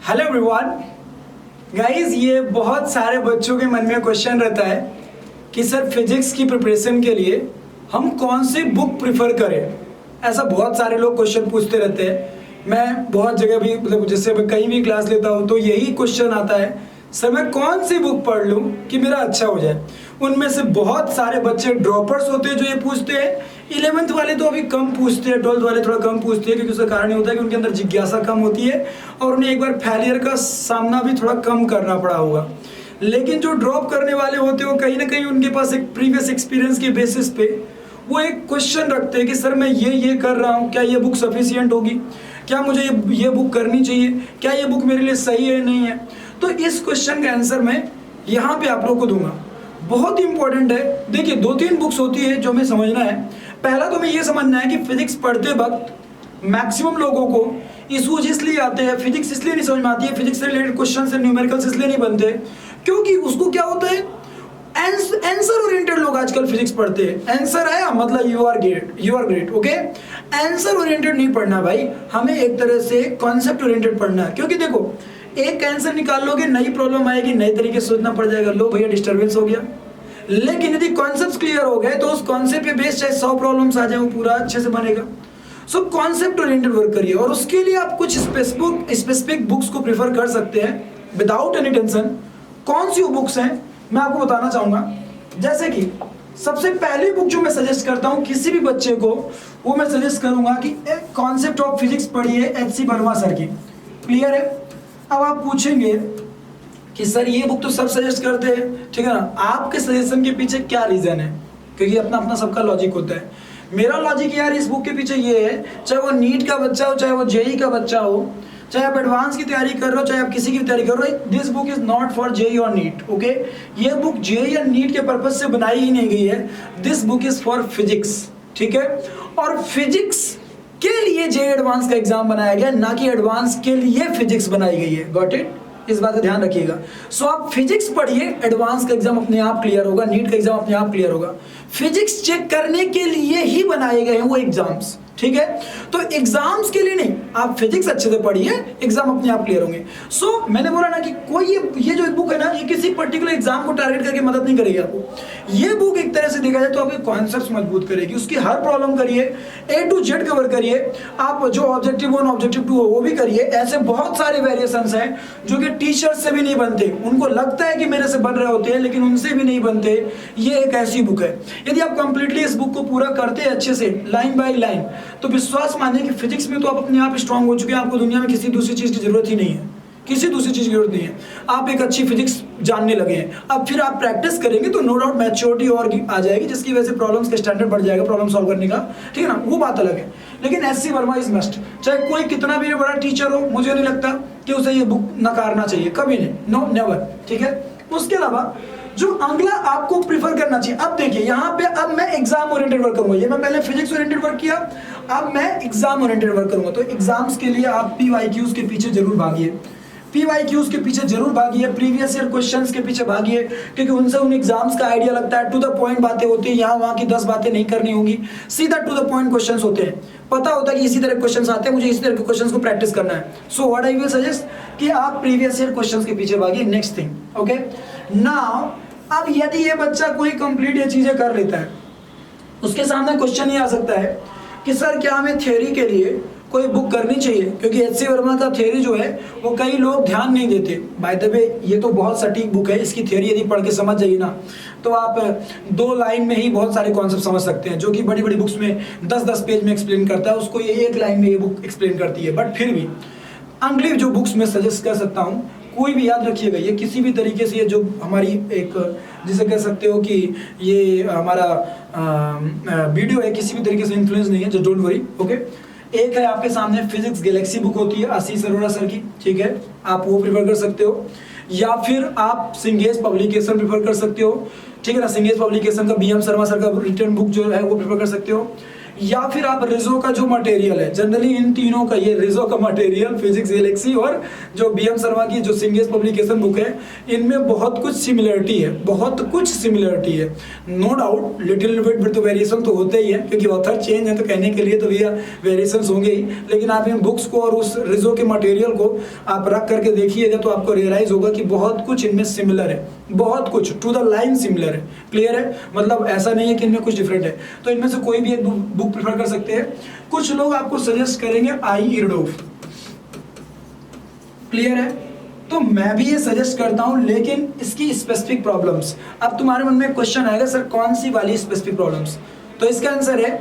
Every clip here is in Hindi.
हेलो एवरीवन गाइस, ये बहुत सारे बच्चों के मन में क्वेश्चन रहता है कि सर फिजिक्स की प्रिपरेशन के लिए हम कौन सी बुक प्रिफर करें। ऐसा बहुत सारे लोग क्वेश्चन पूछते रहते हैं। मैं बहुत जगह भी मतलब जैसे मैं कहीं भी क्लास लेता हूँ तो यही क्वेश्चन आता है, सर मैं कौन सी बुक पढ़ लूँ कि मेरा अच्छा हो जाए। उनमें से बहुत सारे बच्चे ड्रॉपर्स होते हैं जो ये पूछते हैं। 11th वाले तो अभी कम पूछते हैं, 12th वाले थोड़ा कम पूछते हैं, क्योंकि उसका कारण ये होता है कि उनके अंदर जिज्ञासा कम होती है और उन्हें एक बार फेलियर का सामना भी थोड़ा कम करना पड़ा होगा। लेकिन जो ड्रॉप करने वाले होते हैं वो कहीं ना कहीं उनके पास एक प्रीवियस एक्सपीरियंस के बेसिस पे वो एक क्वेश्चन रखते हैं कि सर मैं ये कर रहा हूँ, क्या ये बुक सफिशिएंट होगी, क्या मुझे ये बुक करनी चाहिए, क्या ये बुक मेरे लिए सही है नहीं है। तो इस क्वेश्चन का आंसर मैं यहाँ पे आप लोगों को दूंगा। बहुत इंपॉर्टेंट है। देखिए 2-3 बुक्स होती है जो हमें समझना है। पहला तो हमें ये समझना है कि फिजिक्स पढ़ते वक्त मैक्सिमम लोगों को इशूज इसलिए आते हैं, फिजिक्स इसलिए नहीं समझ में आती है, फिजिक्स से रिलेटेड क्वेश्चन से न्यूमेरिकल्स इसलिए नहीं बनते क्योंकि उसको क्या होता है, आंसर ओरिएंटेड लोग आजकल फिजिक्स पढ़ते हैं। आंसर आया मतलब you are great, okay. Answer oriented नहीं पढ़ना भाई, हमें एक तरह से कॉन्सेप्ट ओरिएंटेड पढ़ना है। क्योंकि देखो एक आंसर निकाल लोगे, नई प्रॉब्लम आएगी, नए तरीके से सोचना पड़ जाएगा, लो भैया डिस्टर्बेंस हो गया। लेकिन यदि कॉन्सेप्ट्स क्लियर हो गए तो उस कॉन्सेप्ट पे बेस्ड चाहे 100 प्रॉब्लम्स आ जाए वो पूरा अच्छे से बनेगा। सो कॉन्सेप्ट ओरिएंटेड वर्क करिए और उसके लिए आप कुछ स्पेसिफिक बुक्स को प्रिफर कर सकते हैं विदाउट एनी टेंशन। कौन सी वो बुक्स हैं मैं आपको बताना चाहूंगा। जैसे कि सबसे पहली बुक जो मैं सजेस्ट करता हूं किसी भी बच्चे को, वो मैं सजेस्ट करूंगा कि एक कॉन्सेप्ट ऑफ फिजिक्स पढ़िए एच.सी. वर्मा सर की। क्लियर है। अब आप पूछेंगे कि सर ये बुक तो सब सजेस्ट करते हैं, ठीक है ना, आपके सजेशन के पीछे क्या रीजन है, क्योंकि अपना अपना सबका लॉजिक होता है। मेरा लॉजिक यार इस बुक के पीछे ये है, चाहे वो नीट का बच्चा हो, चाहे वो जेई का बच्चा हो, चाहे आप एडवांस की तैयारी कर रहे हो, चाहे आप किसी की भी तैयारी कर रहे हो, this book is not for JEE और नीट, ओके। ये बुक जेई या नीट के पर्पज से बनाई ही नहीं गई है। This book is for physics, ठीक है। और फिजिक्स के लिए जेई एडवांस का एग्जाम बनाया गया, ना कि एडवांस के लिए फिजिक्स बनाई गई है। Got it. इस बात का ध्यान रखिएगा। सो आप फिजिक्स पढ़िए, एडवांस का एग्जाम अपने आप क्लियर होगा, नीट का एग्जाम अपने आप क्लियर होगा। फिजिक्स चेक करने के लिए ही बनाए गए हैं वो एग्जाम्स, ठीक है। तो एग्जाम्स के लिए नहीं, आप फिजिक्स अच्छे से पढ़िए, एग्जाम अपने आप क्लियर होंगे। सो मैंने बोला ना कि कोई ये जो बुक है ना, ये किसी पर्टिकुलर एग्जाम को टारगेट करके मदद नहीं करेगी आपको। ये बुक एक तरह से देखा जाए तो आपके कॉन्सेप्ट्स मजबूत करेगी, उसकी हर प्रॉब्लम करिए, A to Z कवर करिए। आप जो ऑब्जेक्टिव 1 ऑब्जेक्टिव 2 हो वो भी करिए। ऐसे बहुत सारे वेरिएशंस हैं जो कि टीचर से भी नहीं बनते, उनको लगता है कि मेरे से बन रहे होते हैं लेकिन उनसे भी नहीं बनते। ये एक ऐसी बुक है, यदि आप कंप्लीटली इस बुक को पूरा करते हैं अच्छे से लाइन बाय लाइन, तो विश्वास मानिए कि फिजिक्स में तो आप अपने आप स्ट्रांग हो चुके हैं। आपको दुनिया में किसी दूसरी चीज की जरूरत ही नहीं है, किसी दूसरी चीज की जरूरत नहीं है। आप एक अच्छी फिजिक्स जानने लगे हैं। अब फिर आप प्रैक्टिस करेंगे तो नो डाउट मैच्योरिटी और आ जाएगी, जिसकी वजह से प्रॉब्लम्स का स्टैंडर्ड बढ़ जाएगा प्रॉब्लम सॉल्व करने का, ठीक है ना, वो बात अलग है। लेकिन एच.सी. Verma is must. चाहे कोई कितना भी बड़ा टीचर हो, मुझे नहीं लगता कि उसे ये बुक नकारना चाहिए, कभी नहीं, नो नेवर, ठीक है। उसके अलावा जो अगला आपको प्रिफर करना चाहिए, अब देखिए यहाँ पे अब मैं एग्जाम ओरिएंटेड वर्क करूंगा। ये मैं पहले फिजिक्स ओरिएंटेड वर्क किया, अब मैं एग्जाम ओरिएंटेड वर्क करूंगा। तो एग्जाम्स के लिए आप PYQs के पीछे जरूर भागिए, PYQs के पीछे जरूर भागिए, प्रीवियस ईयर क्वेश्चंस के पीछे भागिए, क्योंकि उनसे उन एग्जाम्स का आइडिया लगता है। टू द पॉइंट बातें होती है, यहाँ वहाँ की 10 बातें नहीं करनी होंगी, सीधा टू द पॉइंट क्वेश्चंस होते हैं। पता होता है कि इसी तरह क्वेश्चंस आते हैं, मुझे इसी तरह के क्वेश्चंस को प्रैक्टिस करना है। So what I will suggest कि आप प्रीवियस ईयर क्वेश्चंस के पीछे भागिए। Next thing, okay. नाउ अब यदि ये बच्चा कोई कंप्लीट ये चीजें कर लेता है, उसके सामने क्वेश्चन ये आ सकता है कि सर क्या हमें थ्योरी के लिए कोई बुक करनी चाहिए, क्योंकि एच.सी. वर्मा का थ्योरी जो है वो कई लोग ध्यान नहीं देते। बाय द वे ये तो बहुत सटीक बुक है, इसकी थ्योरी यदि पढ़ के समझ जाइए ना तो आप 2 लाइन में ही बहुत सारे कॉन्सेप्ट समझ सकते हैं, जो कि बड़ी बड़ी बुक्स में 10-10 पेज में एक्सप्लेन करता है, उसको ये 1 लाइन में ये बुक एक्सप्लेन करती है। बट फिर भी अगली जो बुक्स में सजेस्ट कर सकता हूँ, कोई भी याद रखिएगा, ये किसी भी तरीके से ये जो हमारी एक जिसे कह सकते हो कि ये हमारा वीडियो है, किसी भी तरीके से इन्फ्लुएंस नहीं है, जो डोंट वरी, ओके। एक है आपके सामने फिजिक्स गैलेक्सी बुक होती है आशीष अरोड़ा सर की, ठीक है, आप वो प्रिफर कर सकते हो, या फिर आप सिंगेज पब्लिकेशन प्रिफर कर सकते हो, ठीक है ना। सिंगेज पब्लिकेशन का BM शर्मा सर का रिटर्न बुक जो है वो प्रिफर कर सकते हो, या फिर आप रिजो का जो मटेरियल है, जनरली इन तीनों का, ये रिजो का मटेरियल, फिजिक्स गैलेक्सी और जो बीएम शर्मा की जो सिंगेस पब्लिकेशन बुक है, इनमें बहुत कुछ सिमिलरिटी है, बहुत कुछ सिमिलरिटी है। No doubt little bit with तो वेरिएशन तो होते ही है, क्योंकि ऑथर चेंज है तो कहने के लिए तो भैया वेरिएशंस होंगे ही। लेकिन आप इन बुक्स को और उस रिजो के मटेरियल को आप रख करके देखिएगा तो आपको रियलाइज होगा कि बहुत कुछ इनमें सिमिलर है, बहुत कुछ टू द लाइन सिमिलर है। क्लियर है? मतलब ऐसा नहीं है कि इनमें कुछ डिफरेंट है। तो इनमें से कोई भी एक बुक प्रेफर कर सकते हैं। कुछ लोग आपको सजेस्ट करेंगे आई इरडोफ। क्लियर है? तो मैं भी ये सजेस्ट करता हूं, लेकिन इसकी स्पेसिफिक प्रॉब्लम्स। अब तुम्हारे मन में क्वेश्चन आएगा, सर कौन सी वाली स्पेसिफिक प्रॉब्लम्स? तो इसका आंसर है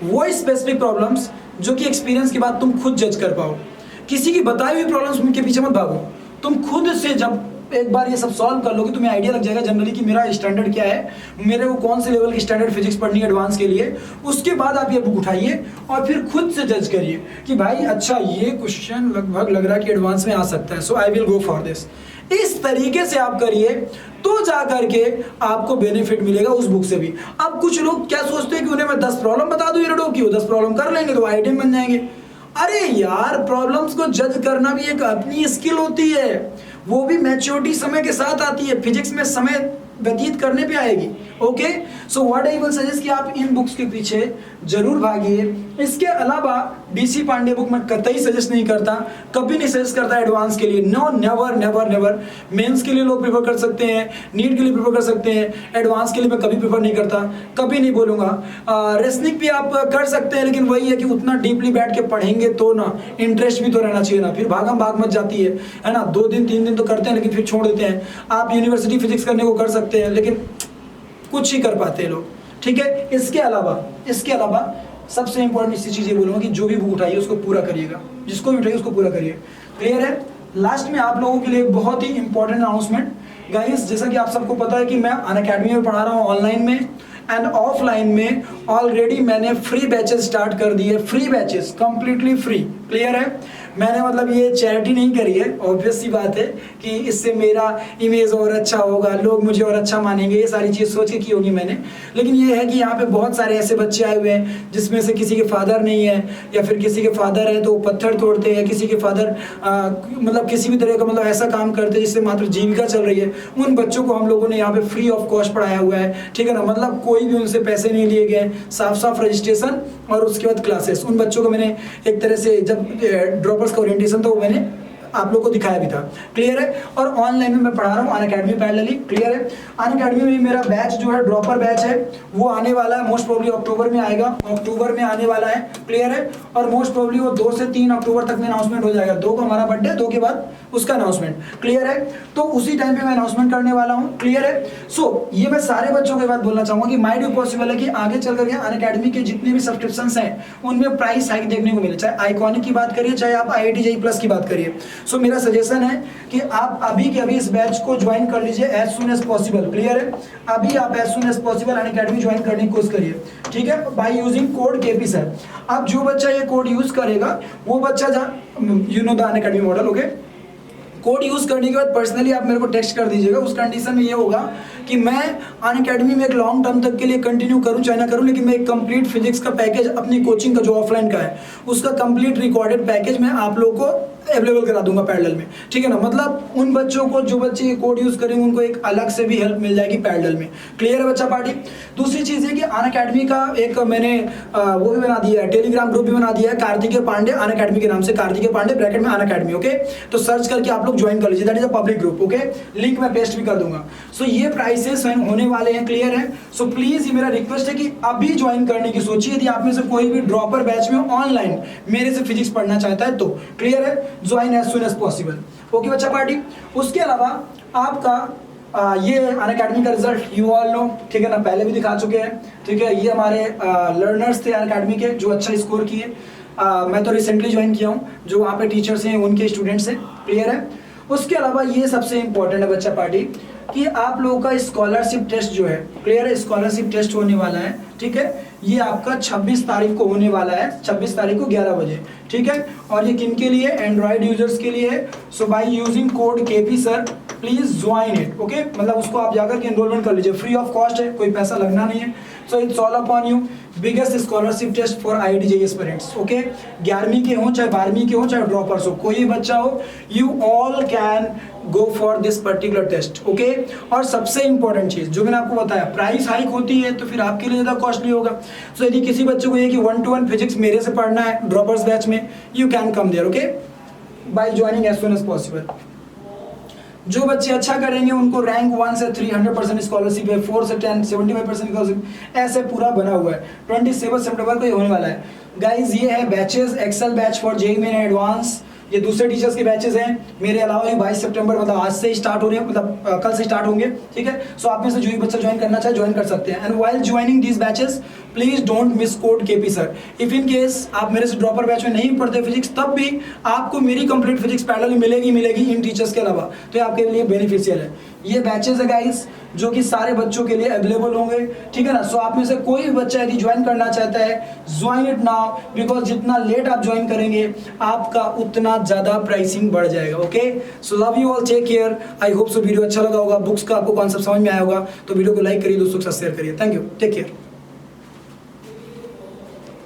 वो स्पेसिफिक प्रॉब्लम्स जो कि एक्सपीरियंस के बाद तुम खुद जज कर पाओ। किसी की बताई हुई प्रॉब्लम्स उनके पीछे मत भागो, तुम खुद से जब एक बार ये सब सॉल्व कर लोगे तुम्हें आइडिया लग जाएगा जनरली कि मेरा स्टैंडर्ड क्या है, मेरे को कौन से लेवल की स्टैंडर्ड फिजिक्स पढ़नी है एडवांस के लिए। उसके बाद आप ये बुक उठाइए और फिर खुद से जज करिए कि भाई अच्छा ये क्वेश्चन लगभग लग रहा है कि एडवांस में आ सकता है, so I will go for this. इस तरीके से आप करिए तो जा करके आपको बेनिफिट मिलेगा उस बुक से भी। अब कुछ लोग क्या सोचते हैं कि उन्हें मैं 10 प्रॉब्लम बता दूं इरडो की, वो 10 प्रॉब्लम कर लेंगे तो आइटम बन जाएंगे। अरे यार, प्रॉब्लम्स को जज करना भी एक अपनी स्किल होती है, वो भी मैच्योरिटी समय के साथ आती है, फिजिक्स में समय व्यतीत करने पे आएगी। Okay, so what I will suggest कि आप इन बुक्स के पीछे जरूर भागिए। इसके अलावा डीसी पांडे बुक मैं कतई सजेस्ट नहीं करता, कभी नहीं सजेस्ट करता एडवांस के लिए। No, never never never. Mains के लिए लोग प्रेफर कर सकते हैं, नीट के लिए प्रेफर कर सकते हैं, एडवांस के लिए मैं कभी प्रेफर नहीं करता, कभी नहीं बोलूंगा। रेसनिक भी आप कर सकते हैं, लेकिन वही है कि उतना डीपली बैठ के पढ़ेंगे तो ना, इंटरेस्ट भी तो रहना चाहिए ना, फिर भागम भाग मच जाती है ना। 2 दिन 3 दिन तो करते हैं लेकिन फिर छोड़ देते हैं। आप यूनिवर्सिटी फिजिक्स करने को कर सकते हैं, लेकिन कुछ ही कर पाते हैं लोग। ठीक है, इसके अलावा सबसे इंपॉर्टेंट इसी चीज ये बोलूंगा कि जो भी बुक उठाइए उसको पूरा करिएगा, जिसको भी उठाइए उसको पूरा करिए। क्लियर है? लास्ट में आप लोगों के लिए बहुत ही इंपॉर्टेंट अनाउंसमेंट। गाइस, जैसा कि आप सबको पता है कि मैं अनअकैडमी में पढ़ा रहा हूँ, ऑनलाइन में एंड ऑफलाइन में। ऑलरेडी मैंने फ्री बैचेस स्टार्ट कर दिए, free batches completely free. Clear है? मैंने मतलब ये चैरिटी नहीं करी है, ऑब्वियस सी बात है कि इससे मेरा इमेज और अच्छा होगा, लोग मुझे और अच्छा मानेंगे, ये सारी चीज़ सोच के की होगी मैंने। लेकिन ये है कि यहाँ पे बहुत सारे ऐसे बच्चे आए हुए हैं जिसमें से किसी के फादर नहीं है, या फिर किसी के फादर है तो वो पत्थर तोड़ते हैं, किसी के फादर मतलब किसी भी तरह का मतलब ऐसा काम करते हैं जिससे मात्र जीविका चल रही है। उन बच्चों को हम लोगों ने यहाँ पे फ्री ऑफ कॉस्ट पढ़ाया हुआ है। ठीक है ना? मतलब कोई भी उनसे पैसे नहीं लिए गए, साफ साफ रजिस्ट्रेशन और उसके बाद क्लासेस। उन बच्चों को मैंने एक तरह से जब ड्रॉपर्स का ओरिएंटेशन तो मैंने आप लोग को दिखाया भी था। क्लियर है? और ऑनलाइन में मैं पढ़ा रहा हूँ अनअकैडमी पैरेलली। क्लियर है? अनअकैडमी में मेरा बैच जो है ड्रॉपर बैच है, वो आने वाला है, मोस्ट प्रोबेबली अक्टूबर में आएगा, अक्टूबर में आने वाला है। क्लियर है? और मोस्ट प्रोबेबली वो 2 से 3 अक्टूबर तक में अनाउंसमेंट हो जाएगा। 2 को हमारा बर्थडे, 2 के बाद उसका अनाउंसमेंट। क्लियर है? तो उसी टाइम पे मैं अनाउंसमेंट करने वाला हूँ। क्लियर है? सो ये मैं सारे बच्चों के बाद बोलना चाहूंगा कि माइट भी पॉसिबल है कि आगे चल करके अनअकैडमी के जितने भी सब्सक्रिप्शन हैं उनमें प्राइस हाइक देखने को मिले, चाहे आइकॉनिक की बात करिए, चाहे आप IIT JEE प्लस की बात करिए। सो मेरा सजेशन है कि आप अभी के अभी इस बैच को ज्वाइन कर लीजिए as soon as possible. Clear है? अभी आप as soon as possible Unacademy join करने की कोशिश करिए। ठीक है? By using code KP sir. अब जो बच्चा ये कोड यूज करेगा वो बच्चा you know the Unacademy model. Okay, code use करने के बाद पर्सनली आप मेरे को टेक्स्ट कर दीजिएगा। उस कंडीशन में ये होगा कि मैं अनअकैडमी में एक लॉन्ग टर्म तक के लिए कंटिन्यू करूं चाहे ना करूं, लेकिन मैं एक कंप्लीट फिजिक्स का पैकेज अपनी कोचिंग का जो ऑफलाइन का है उसका कंप्लीट रिकॉर्डेड पैकेज मैं आप लोगों को अवेलेबल करा दूंगा पैरेलल में। ठीक है ना? मतलब उन बच्चों को जो बच्चे ये कोड यूज करेंगे उनको एक अलग से भी हेल्प मिल जाएगी पैरेलल में। क्लियर है बच्चा पार्टी? दूसरी चीज है कि अनअकैडमी का एक मैंने वो भी बना दिया है, टेलीग्राम ग्रुप भी बना दिया है, कार्तिकेय पांडे अनअकैडमी के नाम से, कार्तिकेय पांडे ब्रैकेट में अनअकैडमी। ओके, तो सर्च करके आप लोग ज्वाइन कर लीजिए, that is a public group. Okay, link मैं पेस्ट भी कर दूंगा। सो ये प्राइसेस होने वाले हैं। क्लियर है? सो प्लीज ये मेरा रिक्वेस्ट है कि अभी ज्वाइन करने की सोचिए, यदि आप में से कोई भी ड्रॉपर बैच में ऑनलाइन मेरे से फिजिक्स पढ़ना चाहता है तो। क्लियर है? Join as soon as possible. Okay बच्चा पार्टी? उसके अलावा आपका ये अनअकैडमी का रिजल्ट यू ऑल नो, ठीक है ना, पहले भी दिखा चुके हैं। ठीक है, ये हमारे लर्नर्स थे अनअकैडमी के जो अच्छा स्कोर किए। मैं तो रिसेंटली ज्वाइन किया हूँ, जो वहाँ पे टीचर्स हैं उनके स्टूडेंट्स हैं। क्लियर है? उसके अलावा ये सबसे इंपॉर्टेंट है बच्चा पार्टी कि आप लोगों का स्कॉलरशिप टेस्ट जो है, क्लियर है, स्कॉलरशिप टेस्ट होने वाला है। ठीक है, ये आपका 26 तारीख को होने वाला है, 26 तारीख को 11 बजे। ठीक है, और ये किन के लिए? एंड्रॉइड यूजर्स के लिए है। So by using code KP sir please join it. Okay, मतलब उसको आप जाकर के एनरोलमेंट कर लीजिए, फ्री ऑफ कॉस्ट है, कोई पैसा लगना नहीं है। So it's all upon you. Biggest scholarship test for IIT JEE aspirants, okay. 11वीं के हो चाहे 12वीं के हो चाहे ड्रॉपर्स हो, कोई भी बच्चा हो, you all can go for this particular test, okay. और सबसे इंपॉर्टेंट चीज जो मैंने आपको बताया, प्राइस हाइक होती है तो फिर आपके लिए ज्यादा कॉस्टली होगा। सो यदि किसी बच्चे को ये कि 1-to-1 फिजिक्स मेरे से पढ़ना है ड्रॉपर्स बैच में, you can come there, okay, by joining as soon as possible. जो बच्चे अच्छा करेंगे उनको रैंक 1 से 3 100% स्कॉलरशिप है, 4 से 10 75% स्कॉलरशिप, ऐसे पूरा बना हुआ है। 27 सितंबर को ये होने वाला है गाइज। ये है batches, excel batch for JEE main advance, ये दूसरे टीचर्स के बैचेस हैं। मेरे अलावा ये 22 सितंबर मतलब आज से स्टार्ट हो रहे हैं, मतलब कल से स्टार्ट होंगे, ठीक है। सो आप में से जो भी बच्चा ज्वाइन करना चाहे ज्वाइन कर सकते हैं। And while joining these batches please don't miss code KP sir. If in case आप मेरे से ड्रॉपर बैच में नहीं पढ़ते फिजिक्स, तब भी आपको मेरी कंप्लीट फिजिक्स पैरेलल मिलेगी इन टीचर्स के अलावा, तो ये आपके लिए बेनिफिशियल है। ये बैचेस है गाइस जो कि सारे बच्चों के लिए अवेलेबल होंगे, ठीक है ना। सो आप में से कोई भी बच्चा यदि ज्वाइन करना चाहता है, ज्वाइन इट नाउ, बिकॉज जितना लेट आप ज्वाइन करेंगे आपका उतना ज्यादा प्राइसिंग बढ़ जाएगा, okay. So love you all, take care. I hope so video अच्छा लगा होगा, बुक्स का आपको कॉन्सेप्ट समझ में आया होगा, तो वीडियो को लाइक करिए, दोस्तों के साथ शेयर करिए। Thank you, take care.